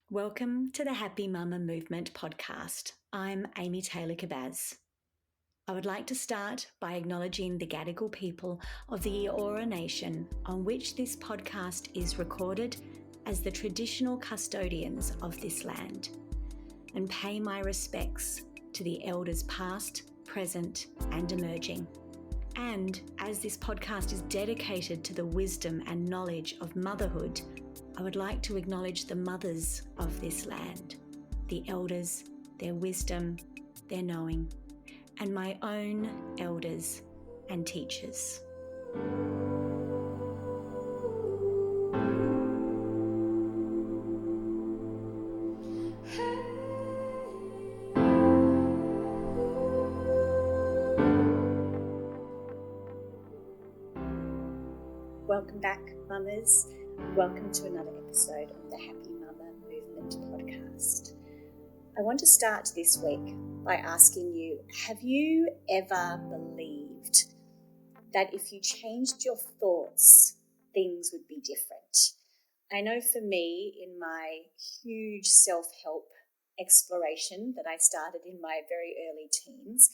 Welcome to the Happy Mama Movement podcast. I'm Amy Taylor-Kabbaz. I would like to start by acknowledging the Gadigal people of the Eora Nation on which this podcast is recorded as the traditional custodians of this land, and pay my respects to the elders past, present, and emerging. And as this podcast is dedicated to the wisdom and knowledge of motherhood, I would like to acknowledge the mothers of this land, the elders, their wisdom, their knowing, and my own elders and teachers. Welcome back, mamas. Welcome to another episode of the Happy Mama Movement podcast. I want to start this week by asking you, have you ever believed that if you changed your thoughts, things would be different? I know for me, in my huge self-help exploration that I started in my very early teens,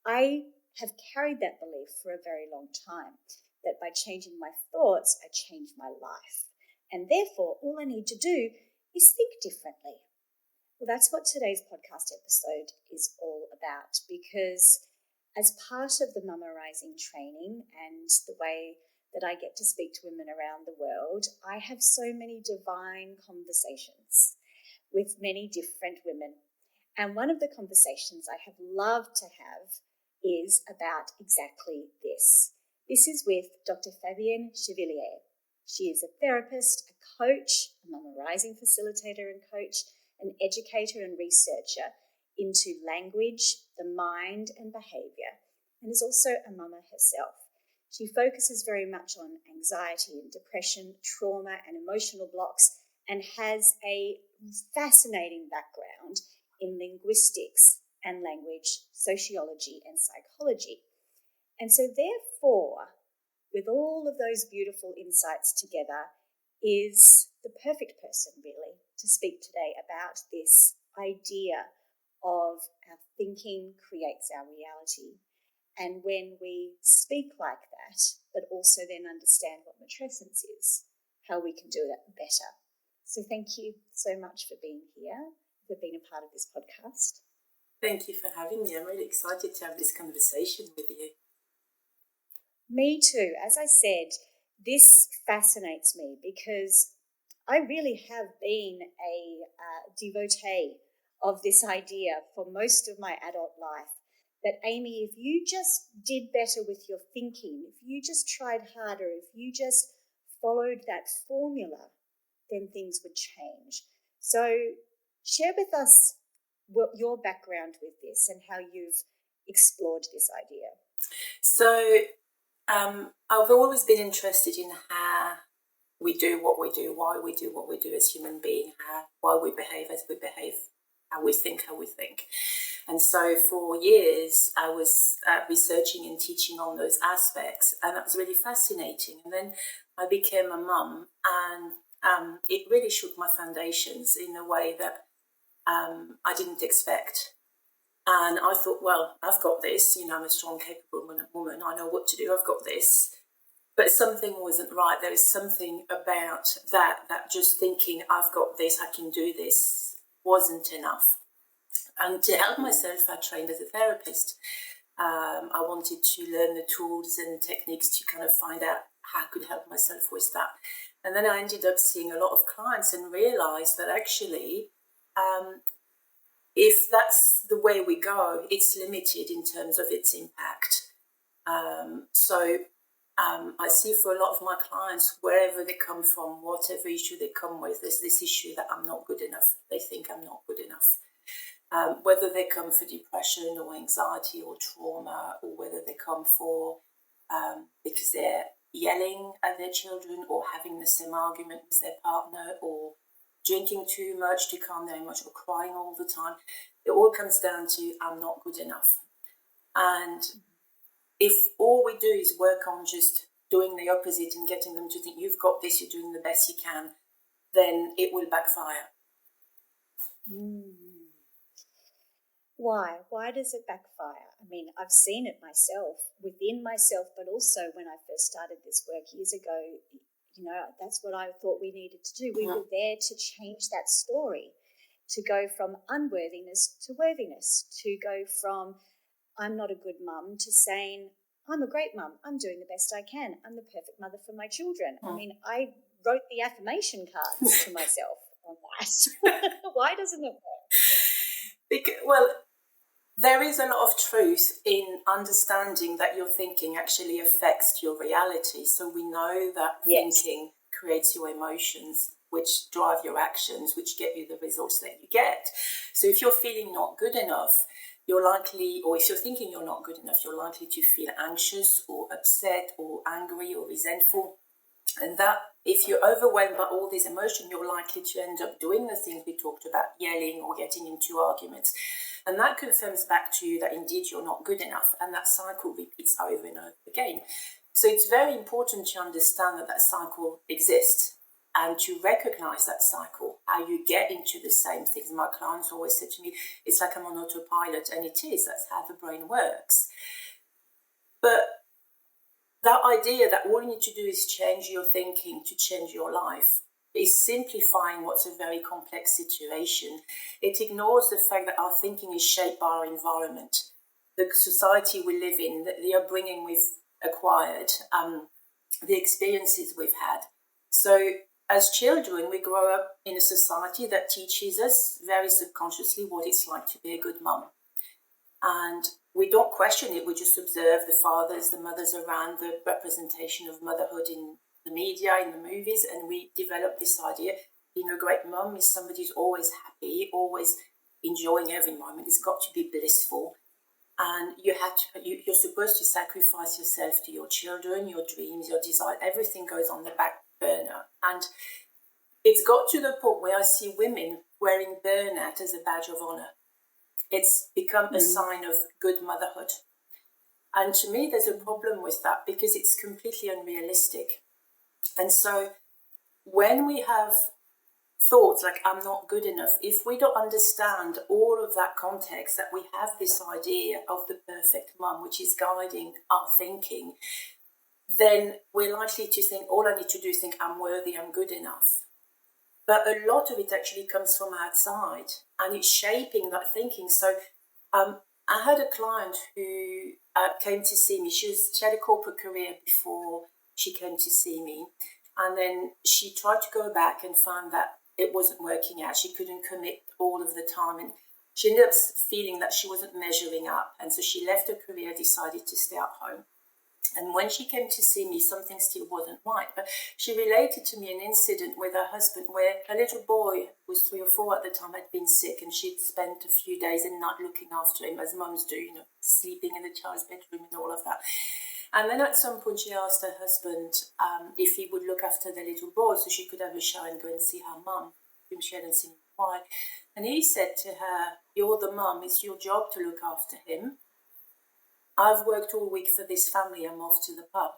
I have carried that belief for a very long time, that by changing my thoughts, I change my life. And therefore, all I need to do is think differently. Well, that's what today's podcast episode is all about, because as part of the Mama Rising training and the way that I get to speak to women around the world, I have so many divine conversations with many different women. And one of the conversations I have loved to have is about exactly this. This is with Dr. Fabienne. She is a therapist, a coach, a Mama Rising facilitator and coach, an educator and researcher into language, the mind and behaviour, and is also a mama herself. She focuses very much on anxiety and depression, trauma and emotional blocks, and has a fascinating background in linguistics and language, sociology and psychology. And so therefore, with all of those beautiful insights together, is the perfect person really to speak today about this idea of our thinking creates our reality. And when we speak like that, but also then understand what matrescence is, how we can do that better. So thank you so much for being here, for being a part of this podcast. Thank you for having me. I'm really excited to have this conversation with you. Me too. As I said, this fascinates me because I really have been a devotee of this idea for most of my adult life, that Amy, if you just did better with your thinking, if you just tried harder, if you just followed that formula, then things would change. So share with us your background with this and how you've explored this idea. So I've always been interested in how we do what we do, why we do what we do as human beings, why we behave as we behave, how we think. And so for years, I was researching and teaching on those aspects, and that was really fascinating. And then I became a mum, and it really shook my foundations in a way that I didn't expect. And I thought, well, I've got this, I'm a strong, capable woman. I know what to do. I've got this. But something wasn't right. There is something about that just thinking, I've got this, I can do this, wasn't enough. And to help myself, I trained as a therapist. I wanted to learn the tools and techniques to kind of find out how I could help myself with that. And then I ended up seeing a lot of clients and realized that actually, if that's the way we go, it's limited in terms of its impact. I see for a lot of my clients, wherever they come from, whatever issue they come with, there's this issue that I'm not good enough. They think I'm not good enough. Whether they come for depression or anxiety or trauma, or whether they come for because they're yelling at their children or having the same argument with their partner, or drinking too much to calm their emotions, or crying all the time. It all comes down to I'm not good enough. And if all we do is work on just doing the opposite and getting them to think you've got this, you're doing the best you can, then it will backfire. Why? Why does it backfire? I mean, I've seen it myself, within myself, but also when I first started this work years ago, that's what I thought we needed to do. We were there to change that story, to go from unworthiness to worthiness, to go from I'm not a good mum to saying I'm a great mum. I'm doing the best I can. I'm the perfect mother for my children. I mean, I wrote the affirmation cards to myself on that. Why doesn't it work? Well, there is a lot of truth in understanding that your thinking actually affects your reality. So we know that thinking creates your emotions, which drive your actions, which get you the results that you get. So if you're feeling not good enough, you're likely, or if you're thinking you're not good enough, you're likely to feel anxious or upset or angry or resentful. And that if you're overwhelmed by all these emotions, you're likely to end up doing the things we talked about, yelling or getting into arguments. And that confirms back to you that indeed you're not good enough. And that cycle repeats over and over again. So it's very important to understand that that cycle exists and to recognize that cycle, how you get into the same things. My clients always say to me, it's like I'm on autopilot, and it is. That's how the brain works. But that idea that all you need to do is change your thinking to change your life is simplifying what's a very complex situation. It ignores the fact that our thinking is shaped by our environment, the society we live in, the upbringing we've acquired, the experiences we've had. So as children, we grow up in a society that teaches us very subconsciously what it's like to be a good mum. And we don't question it, we just observe the fathers, the mothers around, the representation of motherhood in the media, in the movies, and we develop this idea being a great mum is somebody who's always happy, always enjoying every moment. It's got to be blissful. And you're supposed to sacrifice yourself to your children, your dreams, your desire. Everything goes on the back burner. And it's got to the point where I see women wearing burnout as a badge of honor. It's become a sign of good motherhood. And to me, there's a problem with that because it's completely unrealistic. And so when we have thoughts like I'm not good enough, if we don't understand all of that context, that we have this idea of the perfect mum, which is guiding our thinking, then we're likely to think all I need to do is think I'm worthy, I'm good enough. But a lot of it actually comes from outside and it's shaping that thinking. So I had a client who came to see me. She had a corporate career before she came to see me. And then she tried to go back and found that it wasn't working out. She couldn't commit all of the time. And she ended up feeling that she wasn't measuring up. And so she left her career, decided to stay at home. And when she came to see me, something still wasn't right. But she related to me an incident with her husband where her little boy, who was 3 or 4 at the time, had been sick, and she'd spent a few days and night looking after him, as mums do, sleeping in the child's bedroom and all of that. And then at some point she asked her husband if he would look after the little boy so she could have a shower and go and see her mum, whom she hadn't seen in a while. And he said to her, "You're the mum, it's your job to look after him. I've worked all week for this family, I'm off to the pub."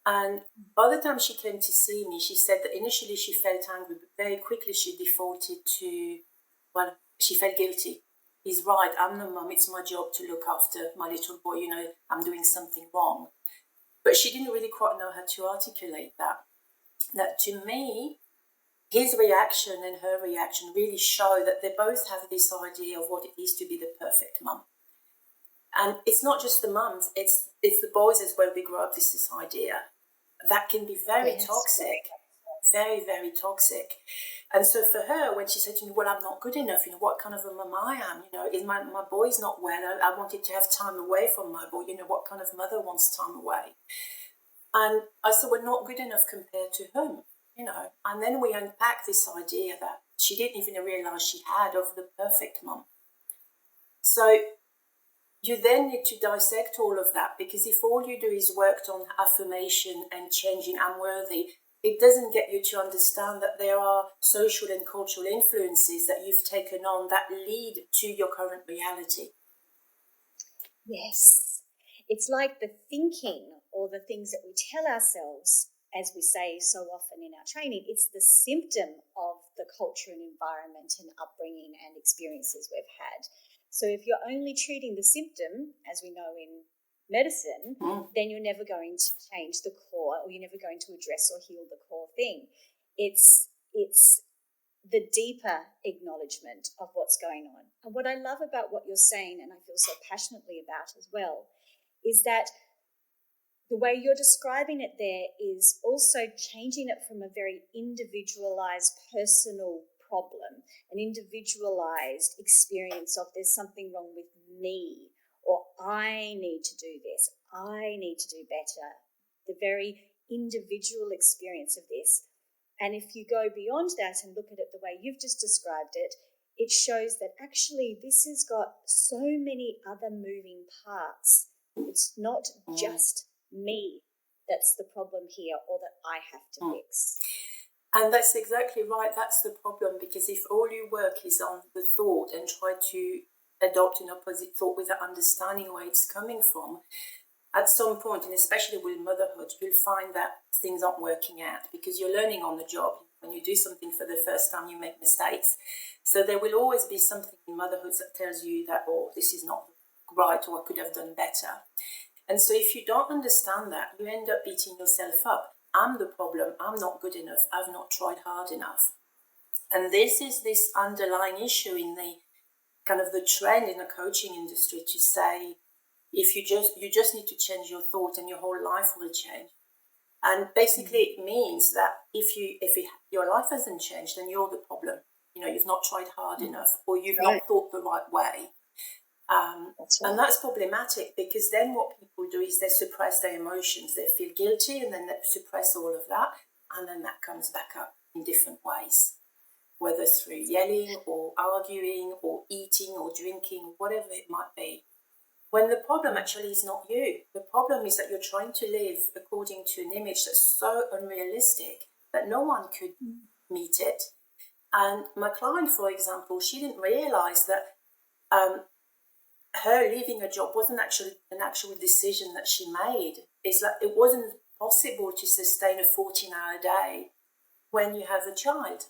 And by the time she came to see me, she said that initially she felt angry, but very quickly she defaulted to, she felt guilty. He's right, I'm the mum, it's my job to look after my little boy, I'm doing something wrong. But she didn't really quite know how to articulate that. That to me, his reaction and her reaction really show that they both have this idea of what it is to be the perfect mum. And it's not just the mums, it's the boys as well. We grow up with this idea that can be very toxic, very, very toxic. And so for her, when she said to me, "Well, I'm not good enough, what kind of a mum I am, is my boy's not well, I wanted to have time away from my boy, what kind of mother wants time away?" And I said, "We're not good enough compared to whom?" And then we unpack this idea that she didn't even realise she had of the perfect mum. So you then need to dissect all of that, because if all you do is worked on affirmation and changing I'm worthy, it doesn't get you to understand that there are social and cultural influences that you've taken on that lead to your current reality. Yes. It's like the thinking or the things that we tell ourselves, as we say so often in our training, it's the symptom of the culture and environment and upbringing and experiences we've had. So if you're only treating the symptom, as we know in medicine, then you're never going to change the core, or you're never going to address or heal the core thing. It's the deeper acknowledgement of what's going on. And what I love about what you're saying, and I feel so passionately about as well, is that the way you're describing it there is also changing it from a very individualized personal problem, an individualized experience of there's something wrong with me, or I need to do this, I need to do better, the very individual experience of this. And if you go beyond that and look at it the way you've just described it, it shows that actually this has got so many other moving parts. It's not just me that's the problem here, or that I have to fix. And that's exactly right. That's the problem, because if all your work is on the thought and try to adopt an opposite thought without understanding where it's coming from, at some point, and especially with motherhood, you'll find that things aren't working out because you're learning on the job. When you do something for the first time, you make mistakes. So there will always be something in motherhood that tells you that, oh, this is not right, or I could have done better. And so if you don't understand that, you end up beating yourself up. I'm the problem. I'm not good enough. I've not tried hard enough. And this is this underlying issue in the kind of the trend in the coaching industry to say, if you just need to change your thought and your whole life will change. And basically it means that if your life hasn't changed, then you're the problem. You've not tried hard enough, or you've not thought the right way. That's right. And that's problematic, because then what people do is they suppress their emotions. They feel guilty, and then they suppress all of that, and then that comes back up in different ways, whether through yelling or arguing or eating or drinking, whatever it might be. When the problem actually is not you. The problem is that you're trying to live according to an image that's so unrealistic that no one could meet it. And my client, for example, she didn't realize that her leaving a job wasn't actually an actual decision that she made. It's like it wasn't possible to sustain a 14-hour day when you have a child.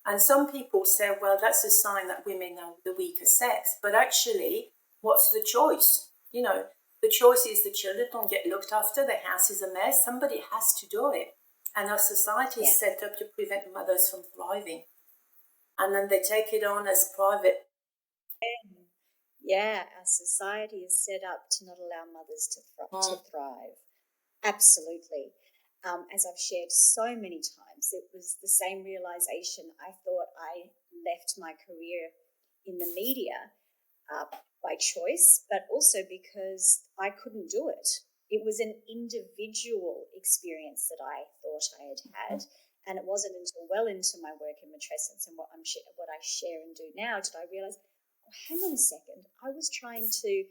And some people say, well, that's a sign that women are the weaker sex. But actually, what's the choice? The choice is the children don't get looked after, the house is a mess, somebody has to do it. And our society is set up to prevent mothers from thriving. And then they take it on as private. Yeah, our society is set up to not allow mothers to thrive. Absolutely. As I've shared so many times, it was the same realization. I thought I left my career in the media by choice, but also because I couldn't do it. It was an individual experience that I thought I had had, and it wasn't until well into my work in matrescence and what I share and do now did I realize, oh, hang on a second, I was trying to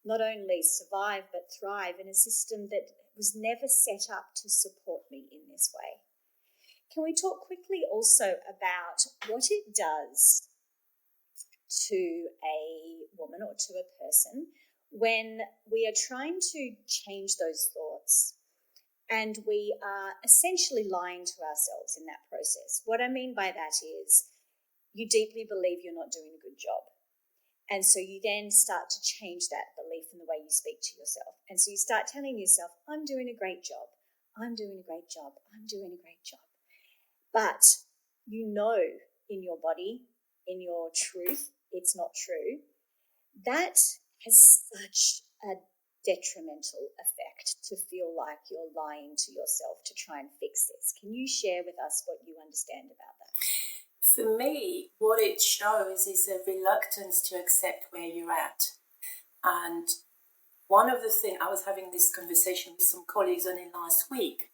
not only survive but thrive in a system that was never set up to support me in this way. Can we talk quickly also about what it does to a woman or to a person when we are trying to change those thoughts and we are essentially lying to ourselves in that process? What I mean by that is you deeply believe you're not doing a good job. And so you then start to change that belief in the way you speak to yourself. And so you start telling yourself, I'm doing a great job. I'm doing a great job. I'm doing a great job. But you know in your body, in your truth, it's not true. That has such a detrimental effect to feel like you're lying to yourself to try and fix this. Can you share with us what you understand about that? For me, what it shows is a reluctance to accept where you're at. And one of the things, I was having this conversation with some colleagues only last week,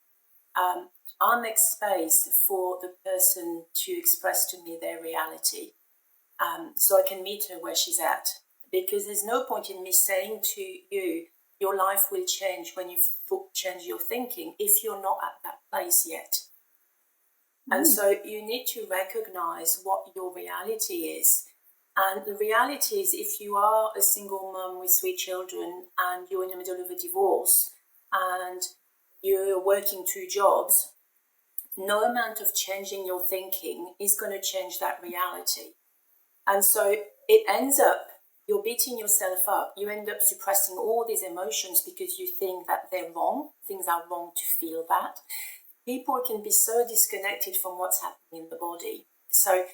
I make space for the person to express to me their reality, so I can meet her where she's at. Because there's no point in me saying to you, your life will change when you change your thinking, if you're not at that place yet. And so you need to recognize what your reality is. And the reality is, if you are a single mum with 3 children and you're in the middle of a divorce and you're working 2 jobs, no amount of changing your thinking is going to change that reality. And so it ends up, you're beating yourself up. You end up suppressing all these emotions because you think that they're wrong. Things are wrong to feel that. People can be so disconnected from what's happening in the body. So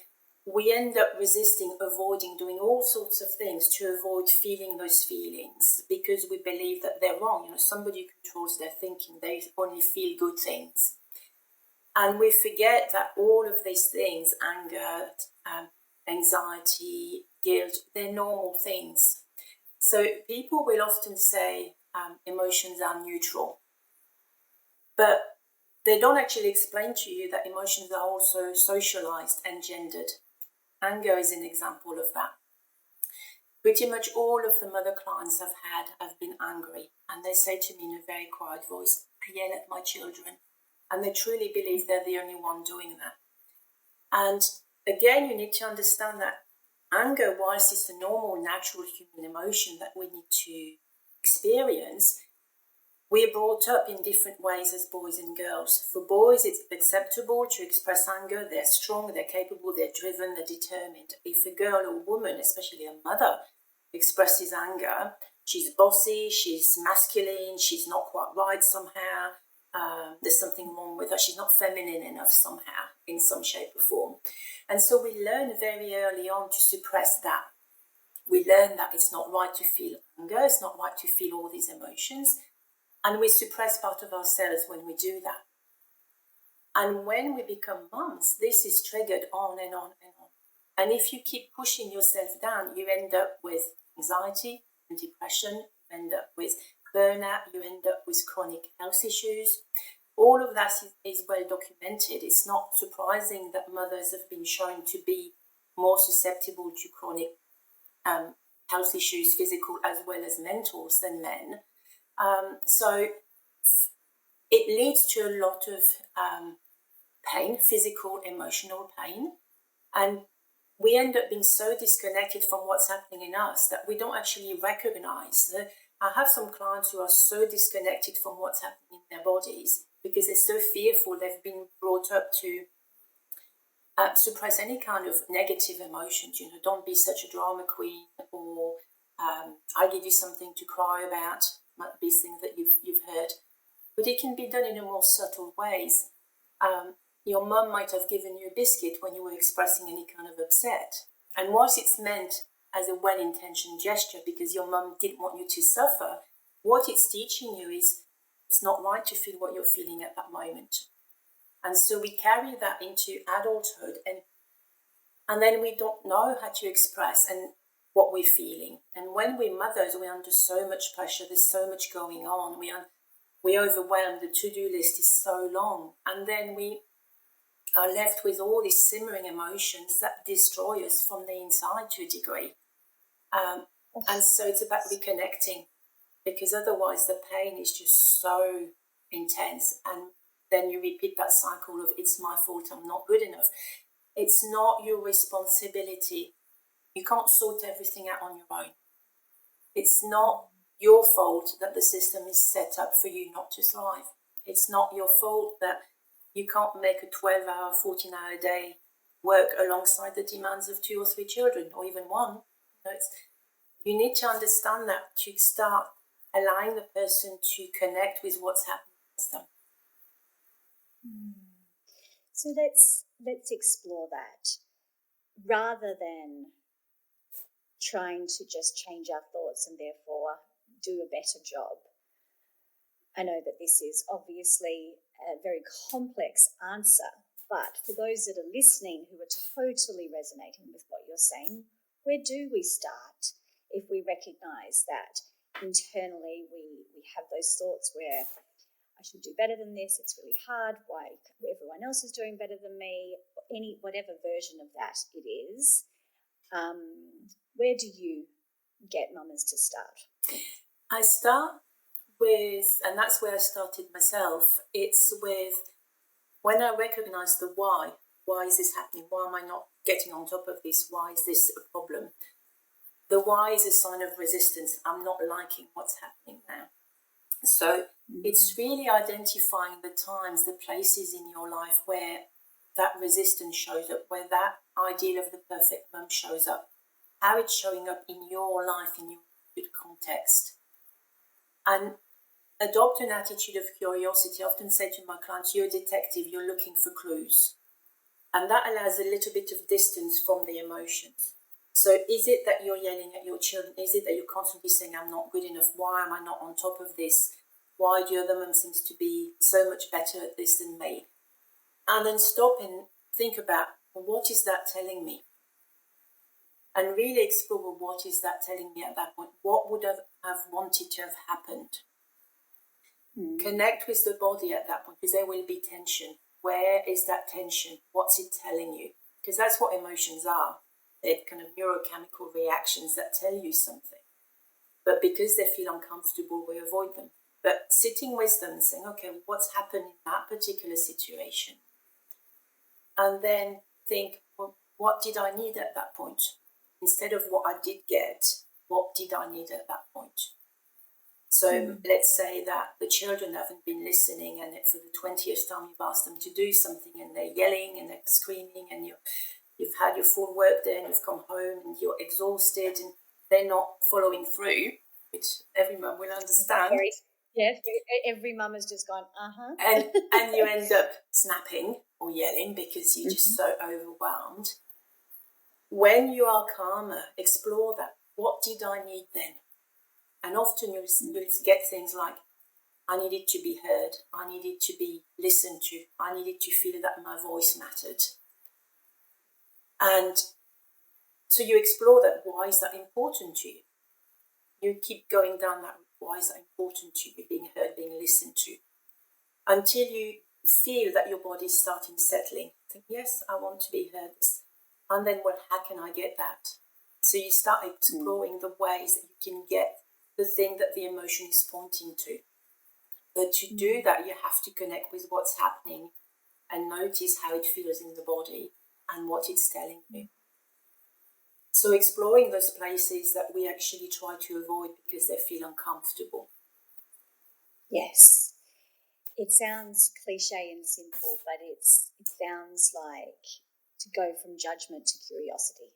we end up resisting, avoiding, doing all sorts of things to avoid feeling those feelings because we believe that they're wrong. You know, somebody who controls their thinking, they only feel good things. And we forget that all of these things, anger, anxiety, guilt, they're normal things. So people will often say emotions are neutral, but they don't actually explain to you that emotions are also socialized and gendered. Anger is an example of that. Pretty much all of the mother clients have been angry, and they say to me in a very quiet voice, I yell at my children, and they truly believe they're the only one doing that. And again, you need to understand that anger, whilst it's a normal, natural human emotion that we need to experience, we're brought up in different ways as boys and girls. For boys, it's acceptable to express anger. They're strong, they're capable, they're driven, they're determined. If a girl or woman, especially a mother, expresses anger, she's bossy, she's masculine, she's not quite right somehow. There's something wrong with her. She's not feminine enough somehow, in some shape or form. And so we learn very early on to suppress that. We learn that it's not right to feel anger, it's not right to feel all these emotions. And we suppress part of ourselves when we do that. And when we become mums, this is triggered on and on and on. And if you keep pushing yourself down, you end up with anxiety and depression, you end up with burnout, you end up with chronic health issues. All of that is well documented. It's not surprising that mothers have been shown to be more susceptible to chronic health issues, physical as well as mental, than men. So it leads to a lot of pain, physical, emotional pain. And we end up being so disconnected from what's happening in us that we don't actually recognize. I have some clients who are so disconnected from what's happening in their bodies because they're so fearful. They've been brought up to suppress any kind of negative emotions. You know, don't be such a drama queen, or I'll give you something to cry about. Might be things that you've heard, but it can be done in a more subtle ways. Your mum might have given you a biscuit when you were expressing any kind of upset, and whilst it's meant as a well-intentioned gesture because your mum didn't want you to suffer, what it's teaching you is it's not right to feel what you're feeling at that moment. And so we carry that into adulthood, and then we don't know how to express and what we're feeling. And when we're mothers, we're under so much pressure. There's so much going on. We're overwhelmed. The to-do list is so long. And then we are left with all these simmering emotions that destroy us from the inside to a degree. And so it's about reconnecting, because otherwise the pain is just so intense. And then you repeat that cycle of it's my fault, I'm not good enough. It's not your responsibility. You can't sort everything out on your own. It's not your fault that the system is set up for you not to thrive. It's not your fault that you can't make a 12-hour, 14-hour day work alongside the demands of 2 or 3 children, or even one. You need to understand that to start allowing the person to connect with what's happening with them. So let's explore that, rather than trying to just change our thoughts and therefore do a better job. I know that this is obviously a very complex answer, but for those that are listening who are totally resonating with what you're saying, where do we start if we recognize that internally we have those thoughts where I should do better than this, it's really hard, why everyone else is doing better than me, whatever version of that it is. Where do you get mamas to start? I start with, and that's where I started myself, it's with when I recognize the why. Why is this happening? Why am I not getting on top of this? Why is this a problem? The why is a sign of resistance. I'm not liking what's happening now. So it's really identifying the times, the places in your life where that resistance shows up, where that ideal of the perfect mum shows up. how it's showing up in your life, in your context. And adopt an attitude of curiosity. I often say to my clients, you're a detective, you're looking for clues. And that allows a little bit of distance from the emotions. So is it that you're yelling at your children? Is it that you're constantly saying, I'm not good enough? Why am I not on top of this? Why do other mum seems to be so much better at this than me? And then stop and think about, what is that telling me? And really explore, what is that telling me at that point? What would have wanted to have happened? Connect with the body at that point, because there will be tension. Where is that tension? What's it telling you? Because that's what emotions are. They're kind of neurochemical reactions that tell you something. But because they feel uncomfortable, we avoid them. But sitting with them and saying, okay, what's happened in that particular situation? And then think, well, what did I need at that point? Instead of what I did get, what did I need at that point? So let's say that the children haven't been listening, and for the 20th time you've asked them to do something, and they're yelling and they're screaming, and you've had your full work day and you've come home and you're exhausted and they're not following through, which every mum will understand. Yes, every mum has just gone, and you end up snapping or yelling because you're just so overwhelmed. When you are calmer, explore that. What did I need then? And often you'll get things like, I needed to be heard, I needed to be listened to, I needed to feel that my voice mattered. And so you explore that. Why is that important to you? You keep going down that route. Why is that important to you? Being heard, being listened to, until you feel that your body is starting settling. Think, yes, I want to be heard. And then, well, how can I get that? So you start exploring the ways that you can get the thing that the emotion is pointing to. But to do that, you have to connect with what's happening and notice how it feels in the body and what it's telling you. So exploring those places that we actually try to avoid because they feel uncomfortable. Yes. It sounds cliche and simple, but it sounds like to go from judgment to curiosity,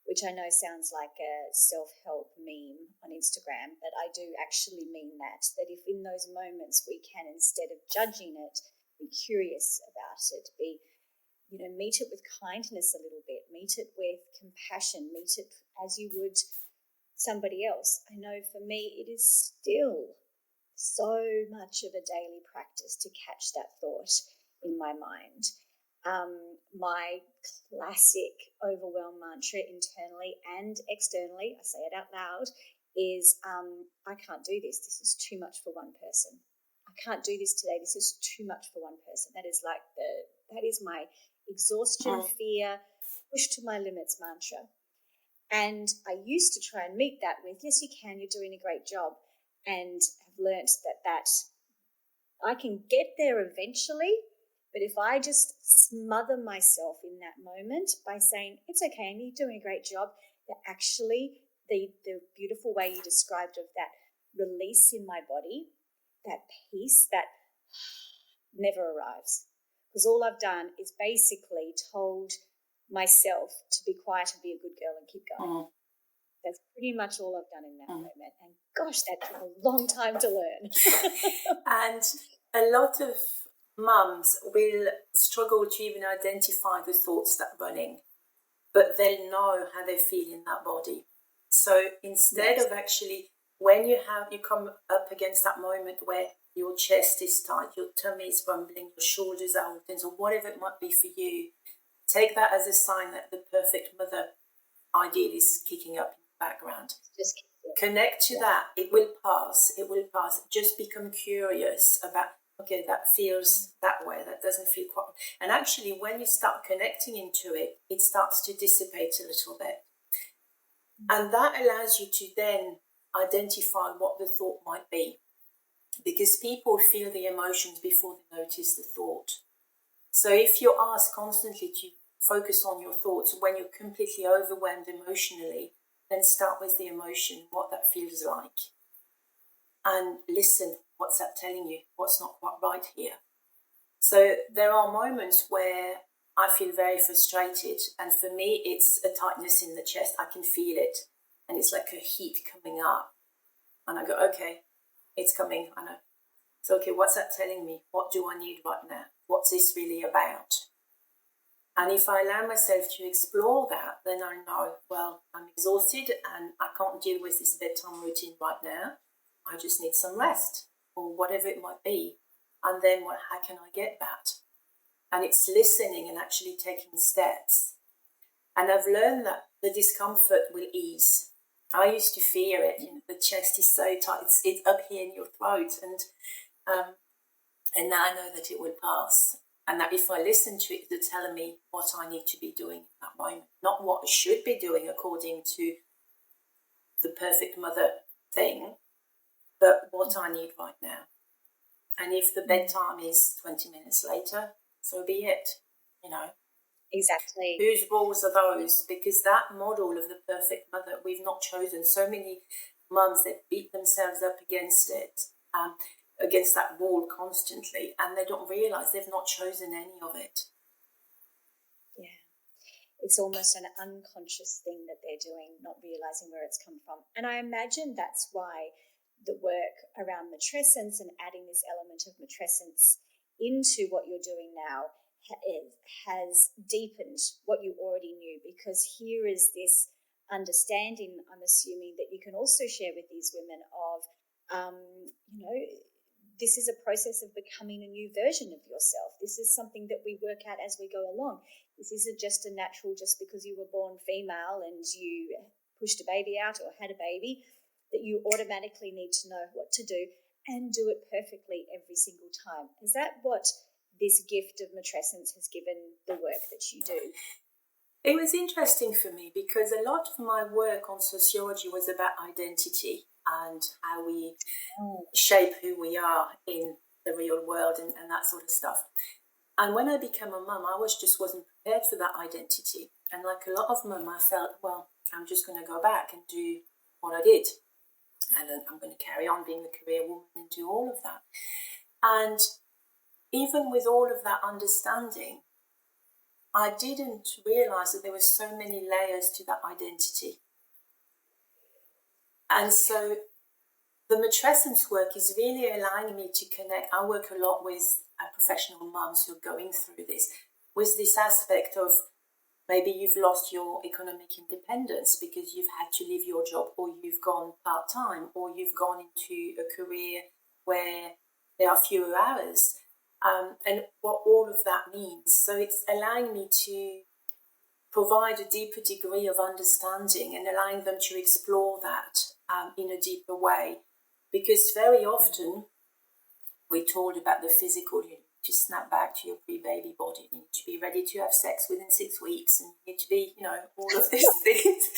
which I know sounds like a self-help meme on Instagram, but I do actually mean that if in those moments we can, instead of judging it, be curious about it, meet it with kindness a little bit, meet it with compassion, meet it as you would somebody else. I know for me it is still so much of a daily practice to catch that thought in my mind. My classic overwhelm mantra internally and externally, I say it out loud, is I can't do this. This is too much for one person. I can't do this today. This is too much for one person. That is my exhaustion, fear, push to my limits mantra. And I used to try and meet that with, yes, you can, you're doing a great job, and have learnt that I can get there eventually, but if I just smother myself in that moment by saying, it's okay, Andy, you're doing a great job, that actually the beautiful way you described of that release in my body, that peace, that never arrives. Because all I've done is basically told myself to be quiet and be a good girl and keep going. That's pretty much all I've done in that moment. And gosh, that took a long time to learn. And a lot of mums will struggle to even identify the thoughts that are running, but they'll know how they feel in that body. So instead of actually, when you come up against that moment where your chest is tight, your tummy is rumbling, your shoulders are all tense, or whatever it might be for you, take that as a sign that the perfect mother ideal is kicking up in the background. Just connect to that. It will pass. Just become curious about, okay, that feels that way. That doesn't feel quite. And actually, when you start connecting into it, it starts to dissipate a little bit. And that allows you to then identify what the thought might be. Because people feel the emotions before they notice the thought. So if you're asked constantly to focus on your thoughts when you're completely overwhelmed emotionally, then start with the emotion, what that feels like. And listen, what's that telling you? What's not quite right here? So there are moments where I feel very frustrated. And for me, it's a tightness in the chest. I can feel it. And it's like a heat coming up. And I go, okay, it's coming. I know. So, okay, what's that telling me? What do I need right now? What's this really about? And if I allow myself to explore that, then I know, well, I'm exhausted and I can't deal with this bedtime routine right now. I just need some rest or whatever it might be. And then how can I get that? And it's listening and actually taking steps. And I've learned that the discomfort will ease. I used to fear it. The chest is so tight. It's up here in your throat. And now I know that it will pass. And that if I listen to it, it's telling me what I need to be doing at that moment. Not what I should be doing according to the perfect mother thing, but what I need right now. And if the bedtime is 20 minutes later, so be it, Exactly. Whose rules are those? Because that model of the perfect mother, we've not chosen. So many mums, they beat themselves up against it, against that wall constantly, and they don't realise they've not chosen any of it. Yeah. It's almost an unconscious thing that they're doing, not realising where it's come from. And I imagine that's why the work around matrescence and adding this element of matrescence into what you're doing now has deepened what you already knew, because here is this understanding, I'm assuming, that you can also share with these women of, this is a process of becoming a new version of yourself. This is something that we work out as we go along. This isn't just a natural, just because you were born female and you pushed a baby out or had a baby, that you automatically need to know what to do and do it perfectly every single time. Is that what this gift of matrescence has given the work that you do? It was interesting for me because a lot of my work on sociology was about identity and how we shape who we are in the real world and that sort of stuff. And when I became a mum, I wasn't prepared for that identity. And like a lot of mum, I felt, well, I'm just going to go back and do what I did. And then I'm going to carry on being a career woman and do all of that. And even with all of that understanding, I didn't realise that there were so many layers to that identity. And so the matrescence work is really allowing me to connect. I work a lot with professional mums who are going through this, with this aspect of maybe you've lost your economic independence because you've had to leave your job, or you've gone part-time, or you've gone into a career where there are fewer hours, and what all of that means. So it's allowing me to provide a deeper degree of understanding and allowing them to explore that in a deeper way. Because very often we're told about the physical, you need to snap back to your pre-baby body, you need to be ready to have sex within 6 weeks, and you need to be, all of these things.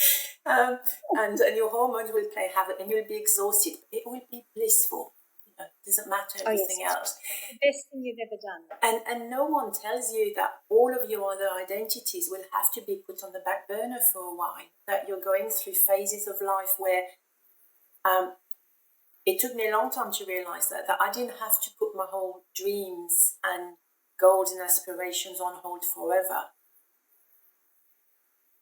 And your hormones will play havoc and you'll be exhausted. It will be blissful. It doesn't matter everything else. The best thing you've ever done. And no one tells you that all of your other identities will have to be put on the back burner for a while, that you're going through phases of life where it took me a long time to realise that I didn't have to put my whole dreams and goals and aspirations on hold forever.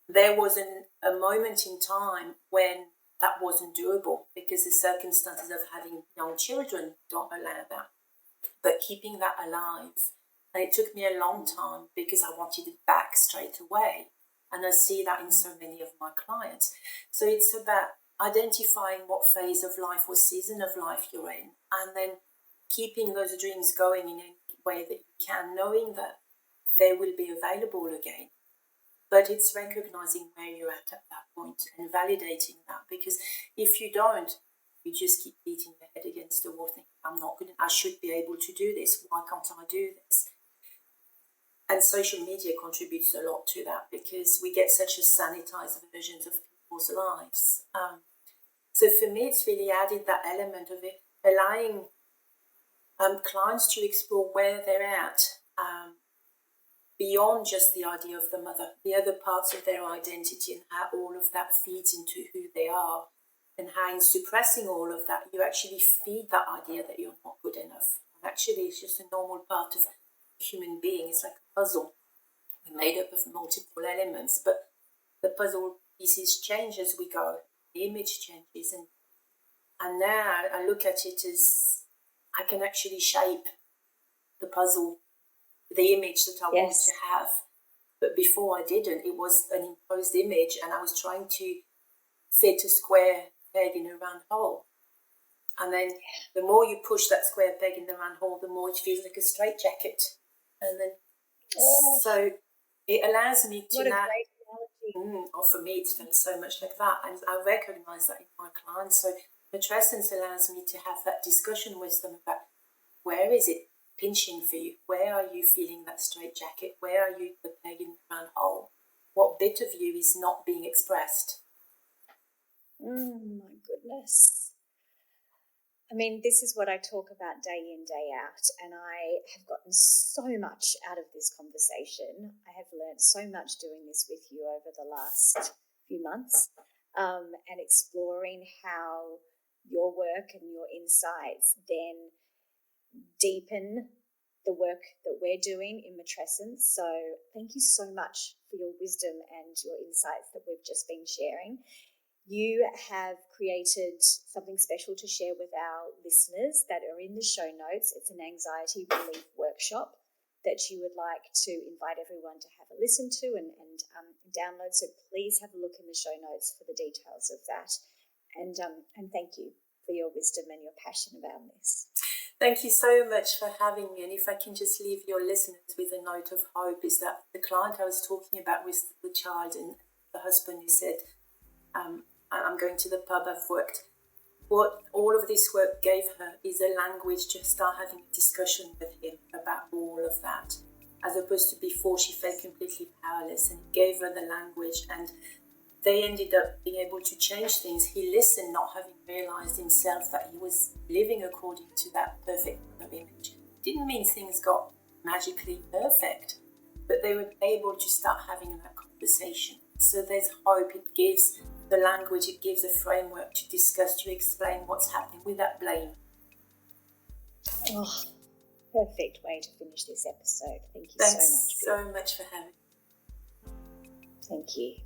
There was a moment in time when that wasn't doable because the circumstances of having young children don't allow that. But keeping that alive, and it took me a long time because I wanted it back straight away. And I see that in so many of my clients. So it's about identifying what phase of life or season of life you're in, and then keeping those dreams going in any way that you can, knowing that they will be available again. But it's recognizing where you're at that point and validating that, because if you don't, you just keep beating your head against the wall, thinking, I should be able to do this. Why can't I do this? And social media contributes a lot to that because we get such a sanitized versions of people's lives. So for me, it's really added that element of it, allowing clients to explore where they're at, beyond just the idea of the mother, the other parts of their identity, and how all of that feeds into who they are, and how in suppressing all of that, you actually feed that idea that you're not good enough. And actually, it's just a normal part of a human being. It's like a puzzle. We're made up of multiple elements, but the puzzle pieces change as we go. The image changes, and now I look at it as I can actually shape the puzzle, the image that I want to have. But before I didn't. It was an imposed image, and I was trying to fit a square peg in a round hole. And then the more you push that square peg in the round hole, the more it feels like a straitjacket. And then, so it allows me to what a now. great analogy. Or for me, it's felt so much like that, and I recognise that in my clients. So matrescence allows me to have that discussion with them about where is it pinching for you? Where are you feeling that straitjacket? Where are you the peg in the round hole? What bit of you is not being expressed? My goodness. I mean, this is what I talk about day in, day out, and I have gotten so much out of this conversation. I have learned so much doing this with you over the last few months, and exploring how your work and your insights then deepen the work that we're doing in Matrescence. So thank you so much for your wisdom and your insights that we've just been sharing. You have created something special to share with our listeners that are in the show notes. It's an anxiety relief workshop that you would like to invite everyone to have a listen to and download. So please have a look in the show notes for the details of that. And thank you for your wisdom and your passion about this. Thank you so much for having me. And if I can just leave your listeners with a note of hope, is that the client I was talking about with the child and the husband who said, I'm going to the pub, I've worked. What all of this work gave her is a language to start having a discussion with him about all of that, as opposed to before she felt completely powerless, and it gave her the language, and they ended up being able to change things. He listened, not having realised himself that he was living according to that perfect image. Didn't mean things got magically perfect, but they were able to start having that conversation. So there's hope. It gives the language, it gives a framework to discuss, to explain what's happening without blame. Oh, perfect way to finish this episode. Thank you Thanks so much. so much for having me. Thank you.